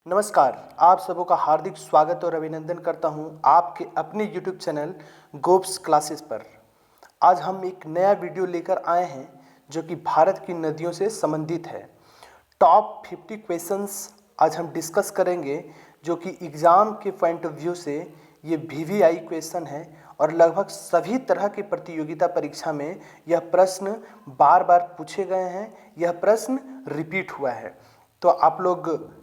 नमस्कार, आप सबों का हार्दिक स्वागत और अभिनंदन करता हूं आपके अपने YouTube चैनल गोप्स क्लासेस पर। आज हम एक नया वीडियो लेकर आए हैं जो कि भारत की नदियों से संबंधित है। टॉप 50 क्वेश्चंस आज हम डिस्कस करेंगे जो कि एग्ज़ाम के पॉइंट ऑफ व्यू से ये VVI क्वेश्चन है और लगभग सभी तरह की प्रतियोगिता परीक्षा में यह प्रश्न बार बार पूछे गए हैं, यह प्रश्न रिपीट हुआ है। तो आप लोग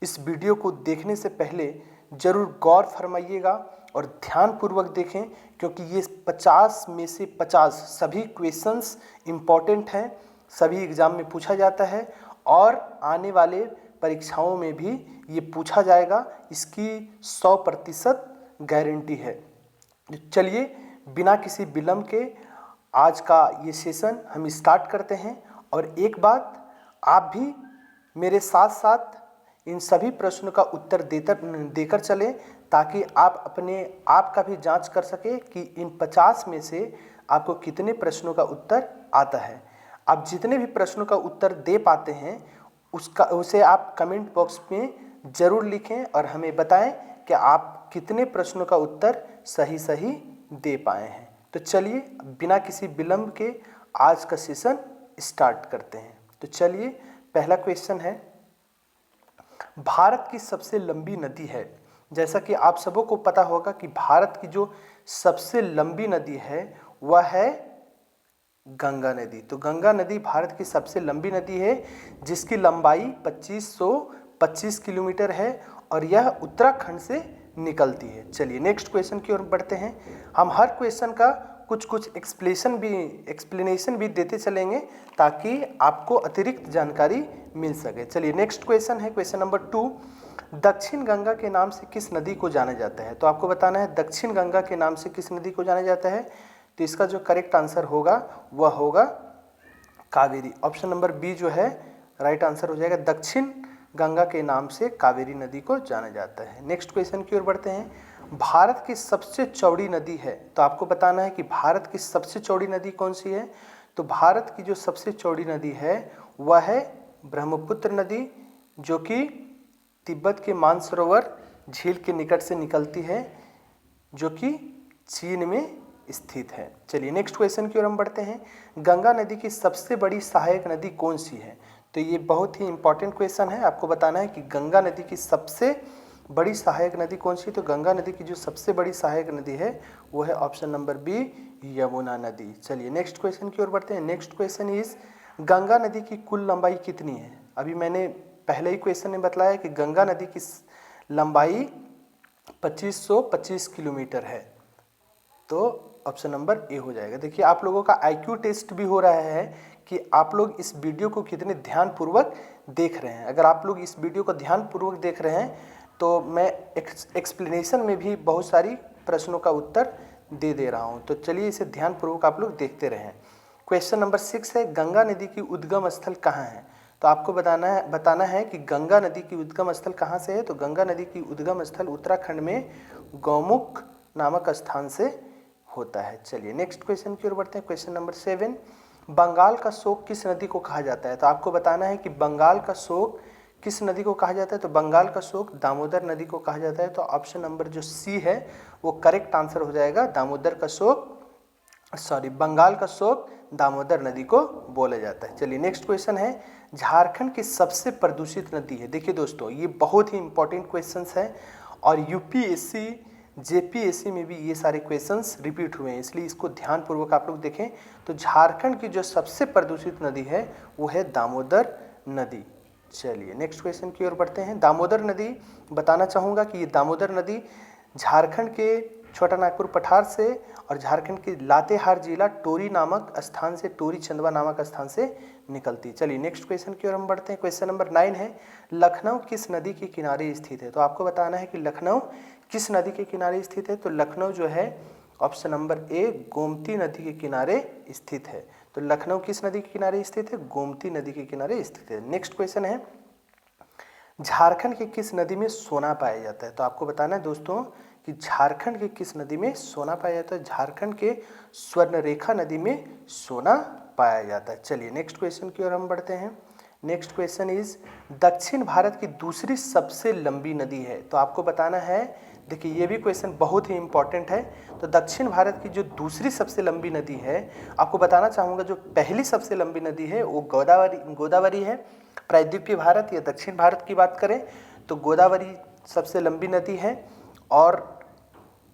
इस वीडियो को देखने से पहले ज़रूर गौर फरमाइएगा और ध्यानपूर्वक देखें, क्योंकि ये 50 में से 50 सभी क्वेश्चंस इम्पॉर्टेंट हैं, सभी एग्ज़ाम में पूछा जाता है और आने वाले परीक्षाओं में भी ये पूछा जाएगा, इसकी 100% गारंटी है। चलिए बिना किसी विलंब के आज का ये सेशन हम स्टार्ट करते हैं। और एक बात, आप भी मेरे साथ साथ इन सभी प्रश्नों का उत्तर देकर चलें, ताकि आप अपने आप का भी जांच कर सके कि इन 50 में से आपको कितने प्रश्नों का उत्तर आता है। आप जितने भी प्रश्नों का उत्तर दे पाते हैं उसे आप कमेंट बॉक्स में ज़रूर लिखें और हमें बताएं कि आप कितने प्रश्नों का उत्तर सही दे पाए हैं। तो चलिए बिना किसी विलंब के आज का सेशन स्टार्ट करते हैं। तो चलिए, पहला क्वेश्चन है, भारत की सबसे लंबी नदी है। जैसा कि आप सबों को पता होगा कि भारत की जो सबसे लंबी नदी है वह है गंगा नदी। तो गंगा नदी भारत की सबसे लंबी नदी है जिसकी लंबाई 2525 किलोमीटर है और यह उत्तराखंड से निकलती है। चलिए नेक्स्ट क्वेश्चन की ओर बढ़ते हैं। हम हर क्वेश्चन का कुछ एक्सप्लेनेशन भी देते चलेंगे ताकि आपको अतिरिक्त जानकारी मिल सके। चलिए नेक्स्ट क्वेश्चन है क्वेश्चन नंबर 2, दक्षिण गंगा के नाम से किस नदी को जाना जाता है। तो आपको बताना है दक्षिण गंगा के नाम से किस नदी को जाना जाता है। तो इसका जो करेक्ट आंसर होगा वह होगा कावेरी। ऑप्शन नंबर बी जो है राइट आंसर हो जाएगा। दक्षिण गंगा के नाम से कावेरी नदी को जाना जाता है। नेक्स्ट क्वेश्चन की ओर बढ़ते हैं। भारत की सबसे चौड़ी नदी है। तो आपको बताना है कि भारत की सबसे चौड़ी नदी कौन सी है। तो भारत की जो सबसे चौड़ी नदी है वह है ब्रह्मपुत्र नदी, जो कि तिब्बत के मानसरोवर झील के निकट से निकलती है, जो कि चीन में स्थित है। चलिए नेक्स्ट क्वेश्चन की ओर हम बढ़ते हैं। गंगा नदी की सबसे बड़ी सहायक नदी कौन सी है। तो ये बहुत ही इंपॉर्टेंट क्वेश्चन है। आपको बताना है कि गंगा नदी की सबसे बड़ी सहायक नदी कौन सी है। तो गंगा नदी की जो सबसे बड़ी सहायक नदी है वो है ऑप्शन नंबर बी, यमुना नदी। चलिए नेक्स्ट क्वेश्चन की ओर बढ़ते हैं। नेक्स्ट क्वेश्चन इज, गंगा नदी की कुल लंबाई कितनी है। अभी मैंने पहले ही क्वेश्चन में बताया कि गंगा नदी की लंबाई 2525 किलोमीटर है। तो ऑप्शन नंबर ए हो जाएगा। देखिए आप लोगों का IQ टेस्ट भी हो रहा है कि आप लोग इस वीडियो को कितने ध्यानपूर्वक देख रहे हैं। अगर आप लोग इस वीडियो को ध्यानपूर्वक देख रहे हैं तो मैं एक्सप्लेनेशन में भी बहुत सारी प्रश्नों का उत्तर दे रहा हूं। तो चलिए इसे ध्यानपूर्वक आप लोग देखते रहें। क्वेश्चन नंबर 6 है, गंगा नदी की उद्गम स्थल कहाँ है। तो आपको बताना है कि गंगा नदी की उद्गम स्थल कहाँ से है। तो गंगा नदी की उद्गम स्थल उत्तराखंड में गौमुख नामक स्थान से होता है। चलिए नेक्स्ट क्वेश्चन की ओर बढ़ते हैं। क्वेश्चन नंबर 7, बंगाल का शोक किस नदी को कहा जाता है। तो आपको बताना है कि बंगाल का शोक किस नदी को कहा जाता है। तो बंगाल का शोक दामोदर नदी को कहा जाता है। तो ऑप्शन नंबर जो सी है वो करेक्ट आंसर हो जाएगा। बंगाल का शोक दामोदर नदी को बोला जाता है। चलिए नेक्स्ट क्वेश्चन है, झारखंड की सबसे प्रदूषित नदी है। देखिए दोस्तों ये बहुत ही इंपॉर्टेंट क्वेश्चंस है और UPSC JPSC में भी ये सारे क्वेश्चंस रिपीट हुए हैं, इसलिए इसको ध्यानपूर्वक आप लोग देखें। तो झारखंड की जो सबसे प्रदूषित नदी है वो है दामोदर नदी। चलिए नेक्स्ट क्वेश्चन की ओर बढ़ते हैं। दामोदर नदी, बताना चाहूँगा कि ये दामोदर नदी झारखंड के छोटा नागपुर पठार से और झारखंड के लातेहार जिला टोरी नामक स्थान से, टोरी चंदवा नामक स्थान से निकलती है। चलिए नेक्स्ट क्वेश्चन की ओर हम बढ़ते हैं। क्वेश्चन नंबर 9 है, लखनऊ किस नदी के किनारे स्थित है। तो आपको बताना है कि लखनऊ किस नदी के किनारे स्थित है। तो लखनऊ जो है ऑप्शन नंबर ए, गोमती नदी के किनारे स्थित है। तो लखनऊ किस नदी के किनारे स्थित है, गोमती नदी के किनारे स्थित है। नेक्स्ट क्वेश्चन है, झारखंड के किस नदी में सोना पाया जाता है। तो आपको बताना है दोस्तों कि झारखंड के किस नदी में सोना पाया जाता है। झारखंड के स्वर्णरेखा नदी में सोना पाया जाता है। चलिए नेक्स्ट क्वेश्चन की ओर हम बढ़ते हैं। नेक्स्ट क्वेश्चन इज दक्षिण भारत की दूसरी सबसे लंबी नदी है, तो आपको बताना है। देखिए ये भी क्वेश्चन बहुत ही इंपॉर्टेंट है। तो दक्षिण भारत की जो दूसरी सबसे लंबी नदी है, आपको बताना चाहूँगा जो पहली सबसे लंबी नदी है वो गोदावरी है। प्रायद्वीपीय भारत या दक्षिण भारत की बात करें तो गोदावरी सबसे लंबी नदी है, और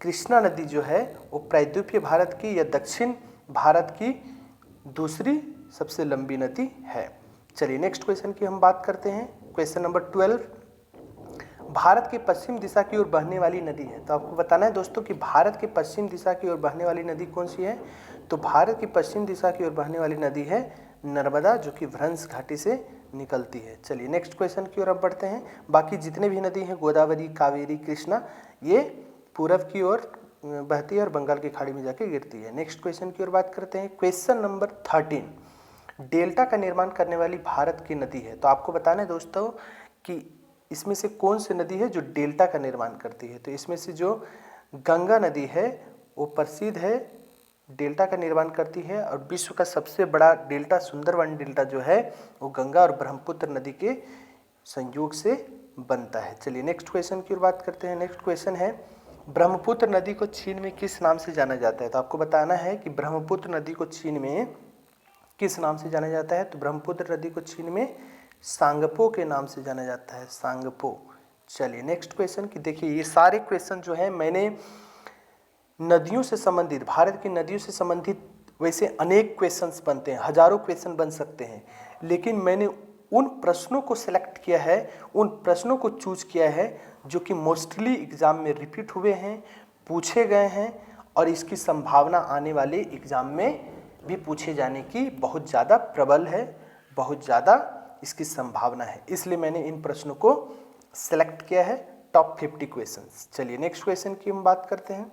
कृष्णा नदी जो है वो प्रायद्वीपीय भारत की या दक्षिण भारत की दूसरी सबसे लंबी नदी है। चलिए नेक्स्ट क्वेश्चन की हम बात करते हैं। क्वेश्चन नंबर 12, भारत के पश्चिम दिशा की ओर बहने वाली नदी है। तो आपको बताना है दोस्तों कि भारत के पश्चिम दिशा की ओर बहने वाली नदी कौन सी है। तो भारत की पश्चिम दिशा की ओर बहने वाली नदी है नर्मदा, जो कि भ्रंश घाटी से निकलती है। चलिए नेक्स्ट क्वेश्चन की ओर अब बढ़ते हैं। बाकी जितने भी नदी हैं गोदावरी, कावेरी, कृष्णा, ये पूरब की ओर बहती है और बंगाल की खाड़ी में जाके गिरती है। नेक्स्ट क्वेश्चन की ओर बात करते हैं। क्वेश्चन नंबर 13, डेल्टा का निर्माण करने वाली भारत की नदी है। तो आपको बताना है दोस्तों कि इसमें से कौन सी नदी है जो डेल्टा का निर्माण करती है। तो इसमें से जो गंगा नदी है वो प्रसिद्ध है, डेल्टा का निर्माण करती है, और विश्व का सबसे बड़ा डेल्टा सुंदरवन डेल्टा जो है वो गंगा और ब्रह्मपुत्र नदी के संयोग से बनता है। चलिए नेक्स्ट क्वेश्चन की ओर बात करते हैं। नेक्स्ट क्वेश्चन है ब्रह्मपुत्र नदी को चीन में किस नाम से जाना जाता है। तो आपको बताना है कि ब्रह्मपुत्र नदी को चीन में किस नाम से जाना जाता है। तो ब्रह्मपुत्र नदी को चीन में सांगपो के नाम से जाना जाता है, सांगपो। चलिए नेक्स्ट क्वेश्चन की देखिए ये सारे क्वेश्चन जो है मैंने नदियों से संबंधित, भारत की नदियों से संबंधित वैसे अनेक क्वेश्चंस बनते हैं, हजारों क्वेश्चन बन सकते हैं, लेकिन मैंने उन प्रश्नों को सिलेक्ट किया है, उन प्रश्नों को चूज किया है जो कि मोस्टली एग्जाम में रिपीट हुए हैं, पूछे गए हैं, और इसकी संभावना आने वाले एग्जाम में भी पूछे जाने की बहुत ज़्यादा प्रबल है, बहुत ज़्यादा इसकी संभावना है। इसलिए मैंने इन प्रश्नों को सिलेक्ट किया है, टॉप 50 क्वेश्चंस। चलिए नेक्स्ट क्वेश्चन की हम बात करते हैं।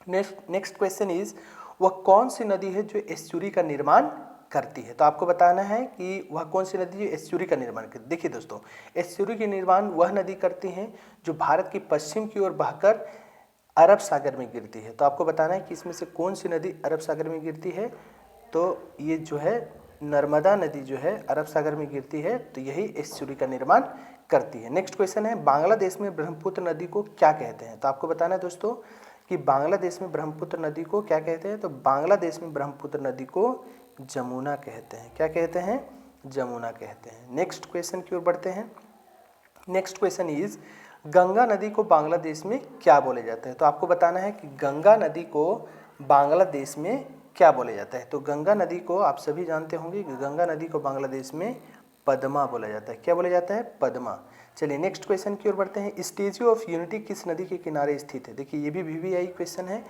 नेक्स्ट क्वेश्चन इज वह कौन सी नदी है जो एस्चुरी का निर्माण करती है। तो आपको बताना है कि वह कौन सी नदी जो एस्चुरी का निर्माण करती है। देखिए दोस्तों, एस्चुरी के निर्माण वह नदी करती है जो भारत की पश्चिम की ओर बहकर अरब सागर में गिरती है। तो आपको बताना है कि इसमें से कौन सी नदी अरब सागर में गिरती है। तो ये जो है नर्मदा नदी जो है अरब सागर में गिरती है, तो यही एस्चुरी का निर्माण करती है। नेक्स्ट क्वेश्चन है बांग्लादेश में ब्रह्मपुत्र नदी को क्या कहते हैं। तो आपको बताना है दोस्तों कि बांग्लादेश में ब्रह्मपुत्र नदी को क्या कहते हैं। तो बांग्लादेश में ब्रह्मपुत्र नदी को जमुना कहते हैं। क्या कहते हैं? जमुना कहते हैं। नेक्स्ट क्वेश्चन की ओर बढ़ते हैं। नेक्स्ट क्वेश्चन इज गंगा नदी को बांग्लादेश में क्या बोले जाते हैं। तो आपको बताना है कि गंगा नदी को बांग्लादेश में क्या बोले जाता है। तो गंगा नदी को आप सभी जानते होंगे कि गंगा नदी को बांग्लादेश में पद्मा बोला जाता है। क्या बोला जाता है? पद्मा। चलिए नेक्स्ट क्वेश्चन की ओर बढ़ते हैं। स्टैच्यू ऑफ यूनिटी किस नदी के किनारे स्थित है। देखिए ये भी VVI क्वेश्चन है।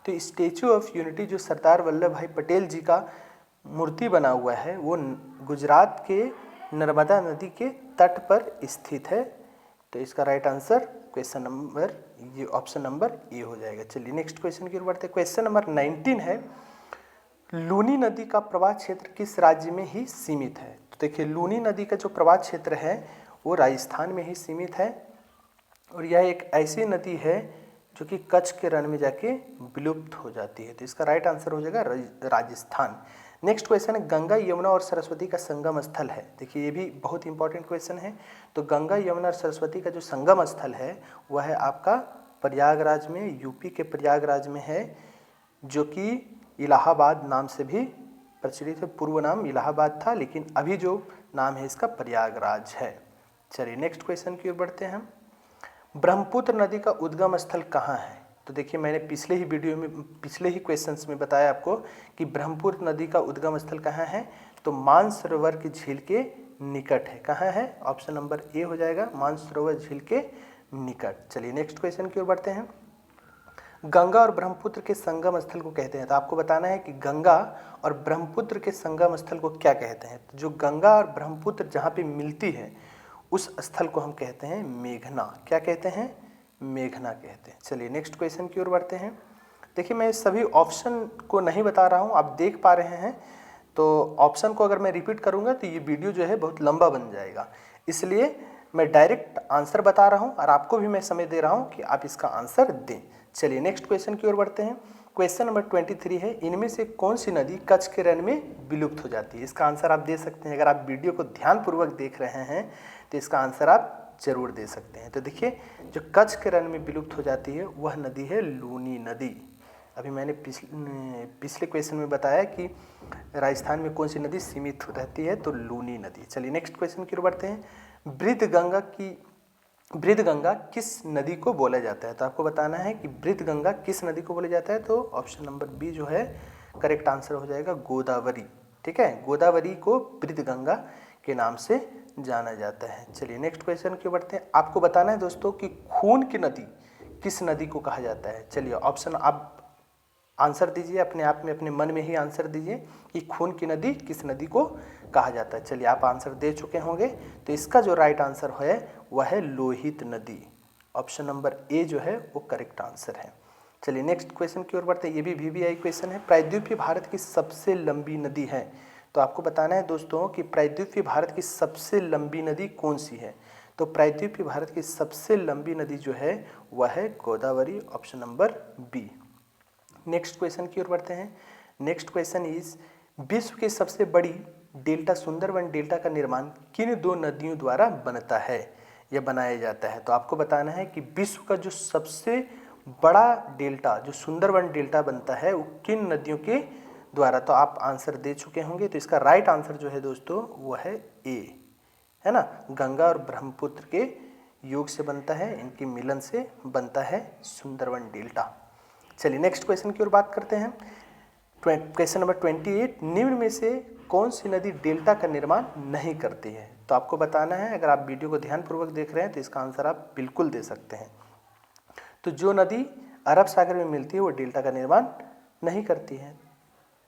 तो स्टैच्यू ऑफ यूनिटी जो सरदार वल्लभ भाई पटेल जी का मूर्ति बना हुआ है वो गुजरात के नर्मदा नदी के तट पर स्थित है। तो इसका राइट आंसर क्वेश्चन नंबर ये ऑप्शन नंबर ए हो जाएगा। चलिए नेक्स्ट क्वेश्चन की ओर बढ़ते हैं। क्वेश्चन नंबर 19 है लूनी नदी का प्रवाह क्षेत्र किस राज्य में ही सीमित है। तो देखिए लूनी नदी का जो प्रवाह क्षेत्र है वो राजस्थान में ही सीमित है, और यह एक ऐसी नदी है जो कि कच्छ के रण में जाके विलुप्त हो जाती है। तो इसका राइट आंसर हो जाएगा राजस्थान। नेक्स्ट क्वेश्चन है गंगा यमुना और सरस्वती का संगम स्थल है। देखिए ये भी बहुत इंपॉर्टेंट क्वेश्चन है। तो गंगा यमुना और सरस्वती का जो संगम स्थल है वह है आपका प्रयागराज में, यूपी के प्रयागराज में है, जो कि इलाहाबाद नाम से भी प्रचलित है। पूर्व नाम इलाहाबाद था, लेकिन अभी जो नाम है इसका प्रयागराज है। चलिए नेक्स्ट क्वेश्चन की ओर बढ़ते हैं। ब्रह्मपुत्र नदी का उद्गम स्थल कहाँ है। तो देखिए मैंने पिछले ही क्वेश्चंस में बताया आपको कि ब्रह्मपुत्र नदी का उद्गम स्थल कहाँ है। तो मानसरोवर की झील के निकट है। कहाँ है? ऑप्शन नंबर ए हो जाएगा, मानसरोवर झील के निकट। चलिए नेक्स्ट क्वेश्चन की ओर बढ़ते हैं। गंगा और ब्रह्मपुत्र के संगम स्थल को कहते हैं। तो आपको बताना है कि गंगा और ब्रह्मपुत्र के संगम स्थल को क्या कहते हैं। तो जो गंगा और ब्रह्मपुत्र जहाँ पे मिलती है उस स्थल को हम कहते हैं मेघना। क्या कहते हैं? मेघना कहते हैं। चलिए नेक्स्ट क्वेश्चन की ओर बढ़ते हैं। देखिए मैं सभी ऑप्शन को नहीं बता रहा हूँ, आप देख पा रहे हैं। तो ऑप्शन को अगर मैं रिपीट करूँगा तो ये वीडियो जो है बहुत लंबा बन जाएगा, इसलिए मैं डायरेक्ट आंसर बता रहा हूँ और आपको भी मैं समय दे रहा हूँ कि आप इसका आंसर दें। चलिए नेक्स्ट क्वेश्चन की ओर बढ़ते हैं। क्वेश्चन नंबर 23 है, इनमें से कौन सी नदी कच्छ के रण में विलुप्त हो जाती है? इसका आंसर आप दे सकते हैं। अगर आप वीडियो को ध्यानपूर्वक देख रहे हैं तो इसका आंसर आप जरूर दे सकते हैं। तो देखिए, जो कच्छ के रण में विलुप्त हो जाती है वह नदी है लूनी नदी। अभी मैंने पिछले क्वेश्चन में बताया कि राजस्थान में कौन सी नदी सीमित रहती है, तो लूनी नदी। चलिए नेक्स्ट क्वेश्चन की ओर बढ़ते हैं। वृद्धगंगा किस नदी को बोला जाता है? तो आपको बताना है कि वृद्धगंगा किस नदी को बोला जाता है। तो ऑप्शन नंबर बी जो है करेक्ट आंसर हो जाएगा, गोदावरी। ठीक है, गोदावरी को वृद्धगंगा के नाम से जाना जाता है। चलिए नेक्स्ट क्वेश्चन की ओर बढ़ते हैं। आपको बताना है दोस्तों कि खून की नदी किस नदी को कहा जाता है। चलिए ऑप्शन आप आंसर दीजिए, अपने आप में अपने मन में ही आंसर दीजिए कि खून की नदी किस नदी को कहा जाता है। चलिए आप आंसर दे चुके होंगे, तो इसका जो राइट आंसर है वह है लोहित नदी। ऑप्शन नंबर ए जो है वो करेक्ट आंसर है। चलिए नेक्स्ट क्वेश्चन की ओर बढ़ते हैं। ये भी VVI क्वेश्चन है। प्रायद्वीपीय भारत की सबसे लंबी नदी है। तो आपको बताना है दोस्तों कि प्रायद्वीपीय भारत की सबसे लंबी नदी कौन सी है। तो प्रायद्वीपीय भारत की सबसे लंबी नदी जो है वह है Godavari. Option number B. Next question की ओर बढ़ते हैं। नेक्स्ट क्वेश्चन इज, विश्व की सबसे बड़ी डेल्टा सुंदरवन डेल्टा का निर्माण किन दो नदियों द्वारा बनता है या बनाया जाता है? तो आपको बताना है कि विश्व का जो सबसे बड़ा डेल्टा जो सुंदरवन डेल्टा बनता है वो किन नदियों के द्वारा? तो आप आंसर दे चुके होंगे, तो इसका राइट आंसर जो है दोस्तों वो है ए, है ना, गंगा और ब्रह्मपुत्र के योग से बनता है, इनके मिलन से बनता है सुंदरवन डेल्टा। चलिए नेक्स्ट क्वेश्चन की ओर बात करते हैं। क्वेश्चन नंबर 28, निम्न में से कौन सी नदी डेल्टा का निर्माण नहीं करती है? तो आपको बताना है, अगर आप वीडियो को ध्यानपूर्वक देख रहे हैं तो इसका आंसर आप बिल्कुल दे सकते हैं। तो जो नदी अरब सागर में मिलती है वो डेल्टा का निर्माण नहीं करती है।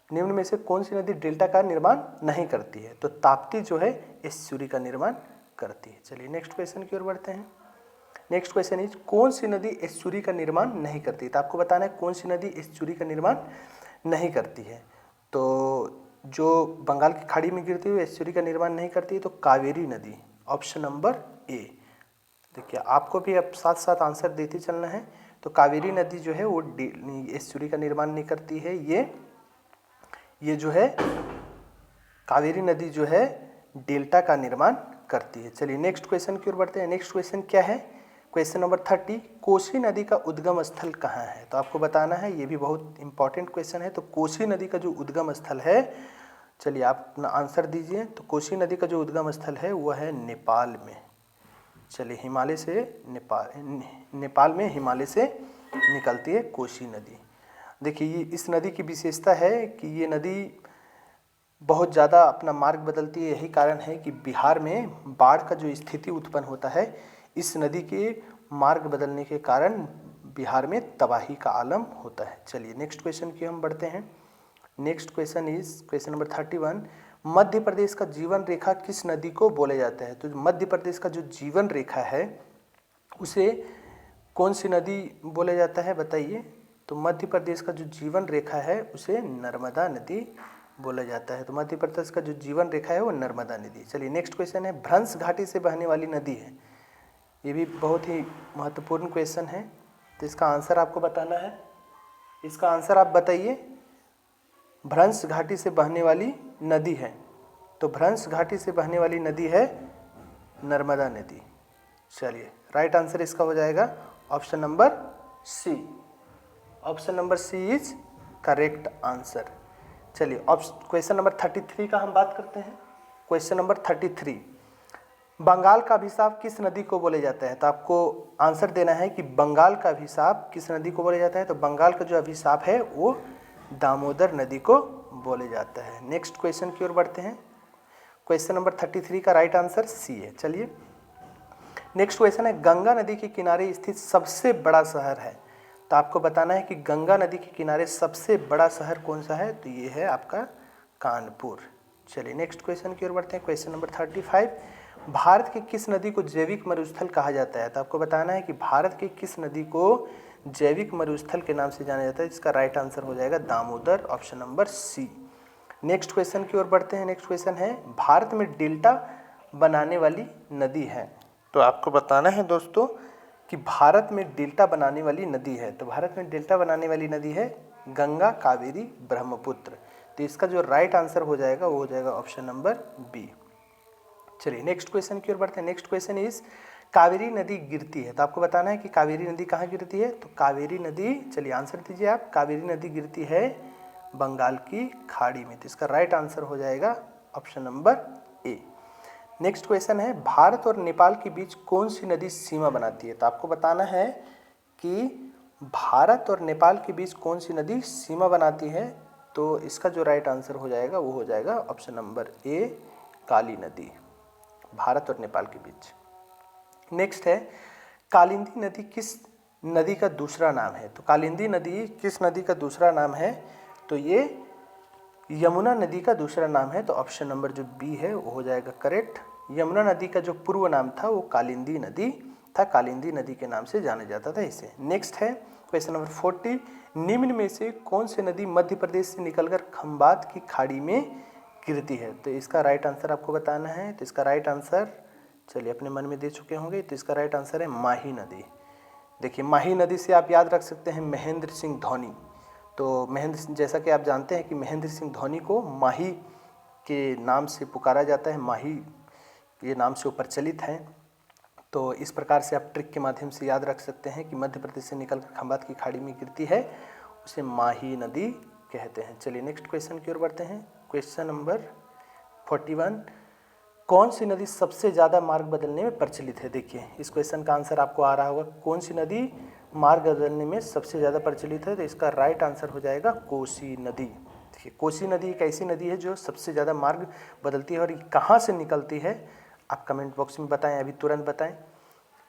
निम्न में से कौन सी नदी डेल्टा का निर्माण नहीं करती है? तो ताप्ती जो है एस्चुरी का निर्माण करती है। चलिए नेक्स्ट क्वेश्चन की ओर बढ़ते हैं। नेक्स्ट क्वेश्चन इज, कौन सी नदी एस्चुरी का निर्माण नहीं करती? तो आपको बताना है कौन सी नदी एस्चुरी का निर्माण नहीं करती है। तो जो बंगाल की खाड़ी में गिरती हुई एस्चुरी का निर्माण नहीं करती है, तो कावेरी नदी। Option number A. देखिए आपको भी अब साथ साथ आंसर देते चलना है। तो कावेरी नदी जो है वो एस्चुरी का निर्माण नहीं करती है। ये जो है कावेरी नदी जो है डेल्टा का निर्माण करती है। चलिए नेक्स्ट क्वेश्चन की ओर बढ़ते हैं। नेक्स्ट क्वेश्चन क्या है? क्वेश्चन नंबर 30, कोसी नदी का उद्गम स्थल कहाँ है? तो आपको बताना है, ये भी बहुत इंपॉर्टेंट क्वेश्चन है। तो कोसी नदी का जो उद्गम स्थल है, चलिए आप अपना आंसर दीजिए। तो कोसी नदी का जो उद्गम स्थल है वह है नेपाल में। चलिए हिमालय से नेपाल में हिमालय से निकलती है कोसी नदी। देखिए इस नदी की विशेषता है कि ये नदी बहुत ज़्यादा अपना मार्ग बदलती है। यही कारण है कि बिहार में बाढ़ का जो स्थिति उत्पन्न होता है, इस नदी के मार्ग बदलने के कारण बिहार में तबाही का आलम होता है। चलिए नेक्स्ट क्वेश्चन की हम बढ़ते हैं। Next question is question number 31, Madhya Pradesh का जीवन रेखा किस नदी को बोला जाता है? तो मध्य प्रदेश का जो जीवन रेखा है उसे कौन सी नदी बोला जाता है बताइए? तो मध्य प्रदेश का जो जीवन रेखा है उसे नर्मदा नदी बोला जाता है। तो मध्य प्रदेश का जो जीवन रेखा है वो नर्मदा नदी। चलिए नेक्स्ट क्वेश्चन है, भ्रंश घाटी से बहने वाली नदी है। ये भी बहुत ही महत्वपूर्ण क्वेश्चन है। तो इसका आंसर आपको बताना है। इसका आंसर आप बताइए। भ्रंश घाटी से बहने वाली नदी है, तो भ्रंश घाटी से बहने वाली नदी है नर्मदा नदी। चलिए राइट आंसर इसका हो जाएगा option number C. Option number C is correct answer. चलिए क्वेश्चन नंबर 33 का हम बात करते हैं। क्वेश्चन नंबर 33, बंगाल का अभिशाप किस नदी को बोले जाता है? तो आपको आंसर देना है कि बंगाल का अभिशाप किस नदी को बोले जाता है। तो बंगाल का जो अभिशाप है वो दामोदर नदी को बोले जाता है। नेक्स्ट क्वेश्चन की ओर बढ़ते हैं। क्वेश्चन नंबर 33 का राइट आंसर सी है। चलिए नेक्स्ट क्वेश्चन है, गंगा नदी के किनारे स्थित सबसे बड़ा शहर है। तो आपको बताना है कि गंगा नदी के किनारे सबसे बड़ा शहर कौन सा है? तो ये है आपका कानपुर। चलिए नेक्स्ट क्वेश्चन की ओर बढ़ते हैं। क्वेश्चन नंबर 35, भारत की किस नदी को जैविक मरुस्थल कहा जाता है? तो आपको बताना है कि भारत की किस नदी को जैविक मरुस्थल के नाम से जाना जाता है। इसका राइट आंसर हो जाएगा Damodar. Option number C. Next question की ओर बढ़ते हैं। नेक्स्ट क्वेश्चन है, भारत में डेल्टा बनाने वाली नदी है। तो आपको बताना है दोस्तों कि भारत में डेल्टा बनाने वाली नदी है। तो भारत में डेल्टा बनाने वाली नदी है गंगा, कावेरी, ब्रह्मपुत्र। तो इसका जो राइट आंसर हो जाएगा वो हो जाएगा ऑप्शन नंबर बी। चलिए नेक्स्ट क्वेश्चन की ओर बढ़ते हैं। नेक्स्ट क्वेश्चन इज कावेरी नदी गिरती है, तो आपको बताना है कि कावेरी नदी कहाँ गिरती है। तो कावेरी नदी, चलिए आंसर दीजिए आप। कावेरी नदी गिरती है बंगाल की खाड़ी में। तो इसका राइट आंसर हो जाएगा option number A. Next question है भारत और नेपाल के बीच कौन सी नदी सीमा बनाती है। तो आपको बताना है कि भारत और नेपाल के बीच कौन सी नदी सीमा बनाती है। तो इसका जो राइट आंसर हो जाएगा वो हो जाएगा ऑप्शन नंबर ए, काली नदी, भारत और नेपाल के बीच। नेक्स्ट है कालिंदी नदी किस नदी का दूसरा नाम है। तो कालिंदी नदी किस नदी का दूसरा नाम है। तो ये यमुना नदी का दूसरा नाम है। तो ऑप्शन नंबर जो बी है वो हो जाएगा करेक्ट। यमुना नदी का जो पूर्व नाम था वो कालिंदी नदी था, कालिंदी नदी के नाम से जाना जाता था इसे। नेक्स्ट है क्वेश्चन नंबर 40, निम्न में से कौन सी नदी मध्य प्रदेश से निकलकर खंबात की खाड़ी में गिरती है। तो इसका राइट आंसर आपको बताना है। तो इसका राइट आंसर चलिए अपने मन में दे चुके होंगे। तो इसका राइट आंसर है माही नदी। देखिए माही नदी से आप याद रख सकते हैं महेंद्र सिंह धोनी। तो महेंद्र, जैसा कि आप जानते हैं कि महेंद्र सिंह धोनी को माही के नाम से पुकारा जाता है, माही ये नाम से वो प्रचलित हैं। तो इस प्रकार से आप ट्रिक के माध्यम से याद रख सकते हैं कि मध्य प्रदेश से निकलकर खंबात की खाड़ी में गिरती है, उसे माही नदी कहते हैं। चलिए नेक्स्ट क्वेश्चन की ओर बढ़ते हैं। क्वेश्चन नंबर 41, कौन सी नदी सबसे ज़्यादा मार्ग बदलने में प्रचलित है। देखिए इस क्वेश्चन का आंसर आपको आ रहा होगा, कौन सी नदी मार्ग बदलने में सबसे ज़्यादा प्रचलित है। तो इसका राइट आंसर हो जाएगा कोसी नदी। देखिए कोसी नदी एक ऐसी नदी है जो सबसे ज़्यादा मार्ग बदलती है। और ये कहाँ से निकलती है आप कमेंट बॉक्स में बताएं, अभी तुरंत बताएं।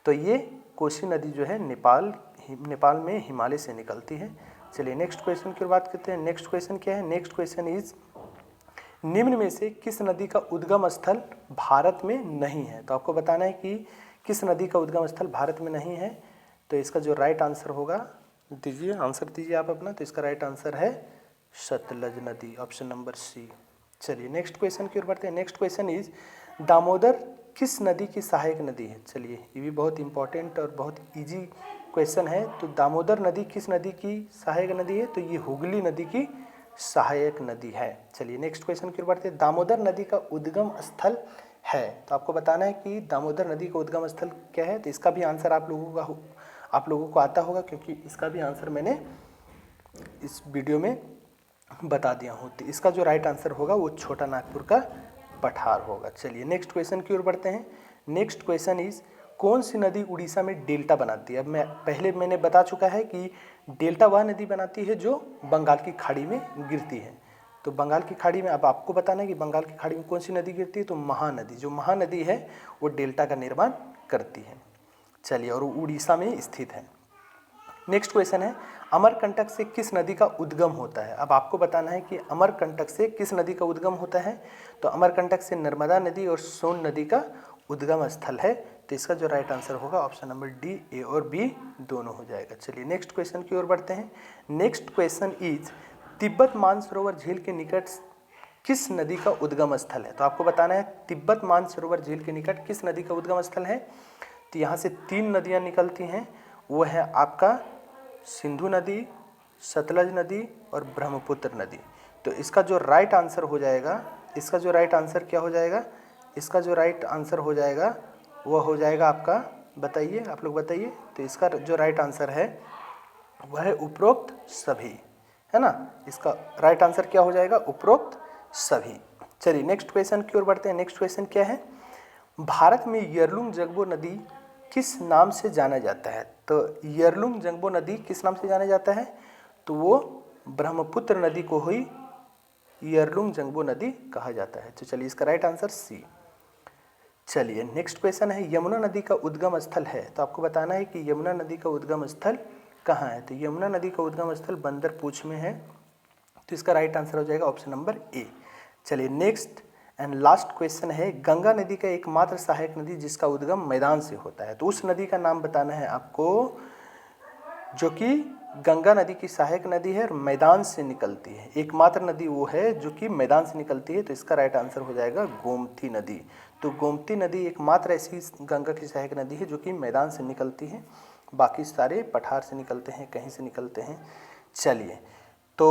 तो ये कोसी नदी जो है नेपाल में हिमालय से निकलती है। चलिए नेक्स्ट क्वेश्चन की बात करते हैं। नेक्स्ट क्वेश्चन क्या है। नेक्स्ट क्वेश्चन इज निम्न में से किस नदी का उद्गम स्थल भारत में नहीं है। तो आपको बताना है कि किस नदी का उद्गम स्थल भारत में नहीं है। तो इसका जो राइट आंसर होगा, दीजिए आंसर दीजिए आप अपना। तो इसका राइट आंसर है सतलज नदी, ऑप्शन नंबर सी। चलिए नेक्स्ट क्वेश्चन की ओर बढ़ते हैं। नेक्स्ट क्वेश्चन इज दामोदर किस नदी की सहायक नदी है। चलिए ये भी बहुत इंपॉर्टेंट और बहुत इजी क्वेश्चन है। तो दामोदर नदी किस नदी की सहायक नदी है। तो ये हुगली नदी की सहायक नदी है। चलिए नेक्स्ट क्वेश्चन की ओर बढ़ते हैं। दामोदर नदी का उद्गम स्थल है। तो आपको बताना है कि दामोदर नदी का उद्गम स्थल क्या है। तो इसका भी आंसर आप लोगों को आता होगा, क्योंकि इसका भी आंसर मैंने इस वीडियो में बता दिया हूँ। तो इसका जो राइट आंसर होगा वो छोटा नागपुर का पठार होगा। चलिए नेक्स्ट क्वेश्चन की ओर बढ़ते हैं। नेक्स्ट क्वेश्चन इज कौन सी नदी उड़ीसा में डेल्टा बनाती है। अब मैंने बता चुका है कि डेल्टा वह नदी बनाती है जो बंगाल की खाड़ी में गिरती है। तो बंगाल की खाड़ी में अब आपको बताना है कि बंगाल की खाड़ी में कौन सी नदी गिरती है। तो महानदी, जो महानदी है वो डेल्टा का निर्माण करती है। चलिए, और उड़ीसा में स्थित है। नेक्स्ट क्वेश्चन है अमरकंटक से किस नदी का उद्गम होता है। अब आपको बताना है कि अमरकंटक से किस नदी का उद्गम होता है। तो अमरकंटक से नर्मदा नदी और सोन नदी का उद्गम स्थल है। तो इसका जो राइट आंसर होगा ऑप्शन नंबर डी, ए और बी दोनों हो जाएगा। चलिए नेक्स्ट क्वेश्चन की ओर बढ़ते हैं। Next question is Tibet Mansarovar झील के निकट किस नदी का उद्गम स्थल है। तो आपको बताना है तिब्बत मानसरोवर झील के निकट किस नदी का उद्गम स्थल है। तो यहाँ से 3 नदियाँ निकलती हैं, वो है आपका सिंधु नदी, सतलज नदी और ब्रह्मपुत्र नदी। तो इसका जो राइट आंसर हो जाएगा, इसका जो राइट आंसर क्या हो जाएगा, इसका जो राइट आंसर हो जाएगा वह हो जाएगा आपका, बताइए आप लोग बताइए। तो इसका जो राइट आंसर है वह है उपरोक्त सभी, है ना। इसका राइट आंसर क्या हो जाएगा, उपरोक्त सभी। चलिए नेक्स्ट क्वेश्चन की ओर बढ़ते हैं। नेक्स्ट क्वेश्चन क्या है, भारत में यरलुंग जंगबो नदी किस नाम से जाना जाता है। तो यरलुंग जंगबो नदी किस नाम से जाना जाता है। तो वो ब्रह्मपुत्र नदी को ही यरलुंग जंगबो नदी कहा जाता है। तो चलिए इसका राइट आंसर सी। चलिए नेक्स्ट क्वेश्चन है यमुना नदी का उद्गम स्थल है। तो आपको बताना है कि यमुना नदी का उद्गम स्थल कहाँ है। तो यमुना नदी का उद्गम स्थल बंदरपूछ में है। तो इसका राइट आंसर हो जाएगा ऑप्शन नंबर ए। चलिए नेक्स्ट एंड लास्ट क्वेश्चन है गंगा नदी का एकमात्र सहायक नदी जिसका उद्गम मैदान से होता है। तो उस नदी का नाम बताना है आपको जो कि गंगा नदी की सहायक नदी है और मैदान से निकलती है। एकमात्र नदी वो है जो कि मैदान से निकलती है। तो इसका राइट आंसर हो जाएगा गोमती नदी। तो गोमती नदी एकमात्र ऐसी गंगा की सहायक नदी है जो कि मैदान से निकलती है, बाकी सारे पठार से निकलते हैं, कहीं से निकलते हैं। चलिए तो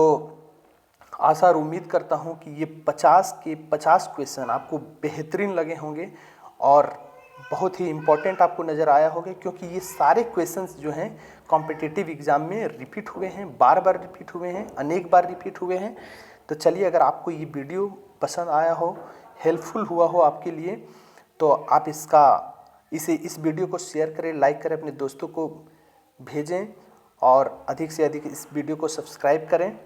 आशा और उम्मीद करता हूँ कि ये 50 के 50 क्वेश्चन आपको बेहतरीन लगे होंगे और बहुत ही इम्पोर्टेंट आपको नज़र आया होगा, क्योंकि ये सारे क्वेश्चंस जो हैं कॉम्पिटिटिव एग्जाम में रिपीट हुए हैं, बार बार रिपीट हुए हैं, अनेक बार रिपीट हुए हैं। तो चलिए, अगर आपको ये वीडियो पसंद आया हो, हेल्पफुल हुआ हो आपके लिए, तो आप इस वीडियो को शेयर करें, लाइक करें, अपने दोस्तों को भेजें और अधिक से अधिक इस वीडियो को सब्सक्राइब करें।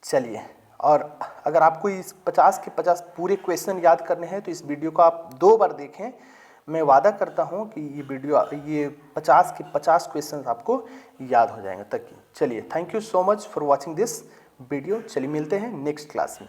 चलिए, और अगर आपको इस 50 के 50 पूरे क्वेश्चन याद करने हैं तो इस वीडियो को आप 2 बार देखें। मैं वादा करता हूं कि ये 50 के 50 क्वेश्चन आपको याद हो जाएंगे तक की। चलिए, thank you so much for watching this video. चलिए, मिलते हैं नेक्स्ट क्लास में।